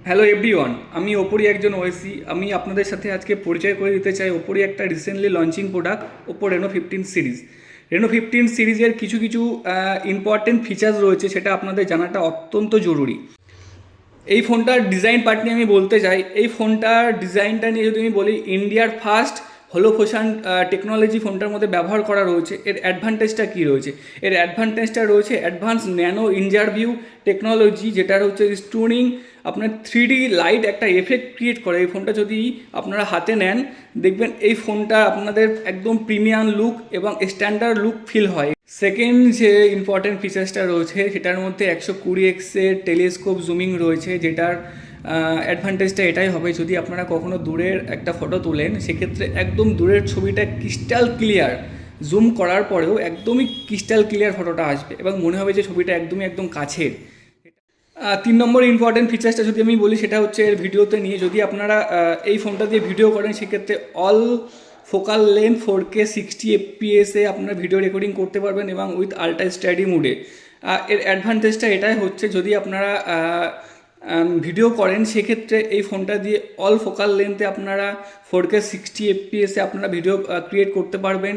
Hello everyone, আমি ওপোরই একজন OAC. আমি আপনাদের সাথে আজকে পরিচয় করে দিতে চাই ওপোরই একটা recently launching product, Oppo Reno 15 সিরিজ। রেনো 15 সিরিজের কিছু কিছু ইম্পর্টেন্ট ফিচার্স রয়েছে, সেটা আপনাদের জানাটা অত্যন্ত জরুরি। এই ফোনটার ডিজাইন পার্ট নিয়ে আমি বলতে চাই। এই ফোনটার ডিজাইনটা নিয়ে যদি আমি বলি, ইন্ডিয়ার ফার্স্ট হলোফোশন টেকনোলজি ফোনটার মধ্যে ব্যবহার করা রয়েছে। এর অ্যাডভান্টেজটা কী রয়েছে? এর অ্যাডভান্টেজটা রয়েছে অ্যাডভান্স ন্যানো ইনজারভিউ টেকনোলজি, যেটার হচ্ছে স্টুনিং আপনার 3D লাইট একটা এফেক্ট ক্রিয়েট করে। এই ফোনটা যদি আপনারা হাতে নেন, দেখবেন এই ফোনটা আপনাদের একদম প্রিমিয়াম লুক এবং স্ট্যান্ডার্ড লুক ফিল হয়। সেকেন্ড যে ইম্পর্টেন্ট ফিচার্সটা রয়েছে, সেটার মধ্যে 120x-এর টেলিস্কোপ জুমিং রয়েছে, যেটার অ্যাডভান্টেজটা এটাই হবে, যদি আপনারা কখনো দূরের একটা ফটো তোলেন, সেক্ষেত্রে একদম দূরের ছবিটা ক্রিস্টাল ক্লিয়ার, জুম করার পরেও একদমই ক্রিস্টাল ক্লিয়ার ফটোটা আসবে এবং মনে হবে যে ছবিটা একদম কাছের। 3 নম্বর ইম্পর্টেন্ট ফিচার্সটা যদি আমি বলি, সেটা হচ্ছে এর ভিডিওতে নিয়ে। যদি আপনারা এই ফোনটা দিয়ে ভিডিও করেন, সেক্ষেত্রে অল ফোকাল লেন্থ 4K 60 FPS-এ আপনারা ভিডিও রেকর্ডিং করতে পারবেন এবং উইথ আল্ট্রা স্টাডি মোডে। এর অ্যাডভান্টেজটা এটাই হচ্ছে, যদি আপনারা ভিডিও করেন, সেক্ষেত্রে এই ফোনটা দিয়ে অল ফোকাল লেন্থে আপনারা 4K 60 FPS-এ আপনারা ভিডিও ক্রিয়েট করতে পারবেন।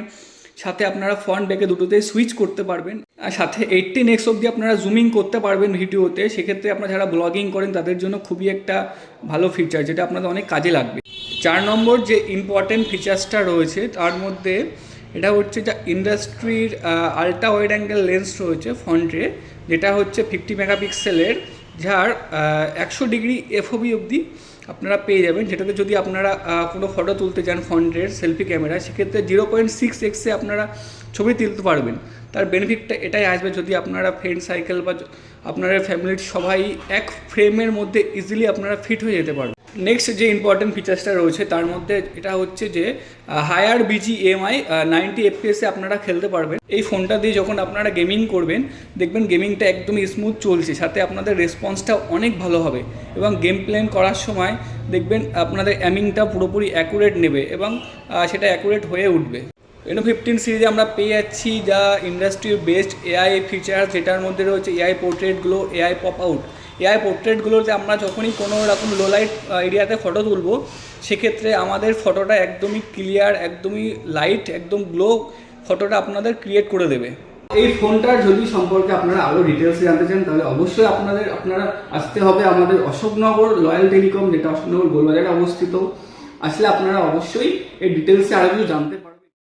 সাথে আপনারা ফ্রন্ট ব্যাকে দুটোতেই সুইচ করতে পারবেন। আর সাথে 18x অবধি আপনারা জুমিং করতে পারবেন ভিডিওতে। সেক্ষেত্রে আপনারা যারা ব্লগিং করেন, তাদের জন্য খুবই একটা ভালো ফিচার, যেটা আপনাদের অনেক কাজে লাগবে। 4 নম্বর যে ইম্পর্টেন্ট ফিচার্সটা রয়েছে, তার মধ্যে এটা হচ্ছে যা ইন্ডাস্ট্রির আল্ট্রা ওয়াইড অ্যাঙ্গেল লেন্স রয়েছে ফ্রন্টে, যেটা হচ্ছে 50 মেগাপিক্সেলের, যার 100 ডিগ্রি FOV অবধি আপনারা পেয়ে যাবেন। যেটাতে যদি আপনারা কোনো ফটো তুলতে যান ফ্রন্টের সেলফি ক্যামেরা, সেক্ষেত্রে 0.6x-এ আপনারা ছবি তুলতে পারবেন। তার বেনিফিটটা এটাই আসবে, যদি আপনারা ফ্রেন্ড সাইকেল বা আপনারা ফ্যামিলির সবাই এক ফ্রেমের মধ্যে ইজিলি আপনারা ফিট হয়ে যেতে পারবেন। নেক্সট যে ইম্পর্টেন্ট ফিচার্সটা রয়েছে, তার মধ্যে এটা হচ্ছে যে হায়ার BGMI 90 FPS-এ আপনারা খেলতে পারবেন। এই ফোনটা দিয়ে যখন আপনারা গেমিং করবেন, দেখবেন গেমিংটা একদমই স্মুথ চলছে, সাথে আপনাদের রেসপন্সটা অনেক ভালো হবে এবং গেম প্লেন করার সময় দেখবেন আপনাদের অ্যামিংটা পুরোপুরি অ্যাকুরেট নেবে এবং সেটা অ্যাকুরেট হয়ে উঠবে। রেনো 15 সিরিজে আমরা পেয়ে যাচ্ছি যা ইন্ডাস্ট্রির বেস্ট AI ফিচার, যেটার মধ্যে রয়েছে AI portrait glow, AI pop out. AI পোর্ট্রেটগুলোতে আমরা যখনই কোনো রকম লো লাইট এরিয়াতে ফটো তুলব, সেক্ষেত্রে আমাদের ফটোটা একদমই ক্লিয়ার, একদমই লাইট, একদম গ্লো ফটোটা আপনাদের ক্রিয়েট করে দেবে। এই ফোনটার যদি সম্পর্কে আপনারা আরও ডিটেলসে জানতে চান, তাহলে অবশ্যই আপনারা আসতে হবে আমাদের অশোকনগর লয়াল টেলিকম, যেটা অশোকনগর গোলবাজারে অবস্থিত। আসলে আপনারা অবশ্যই এই ডিটেলসে আরও কিছু জানতে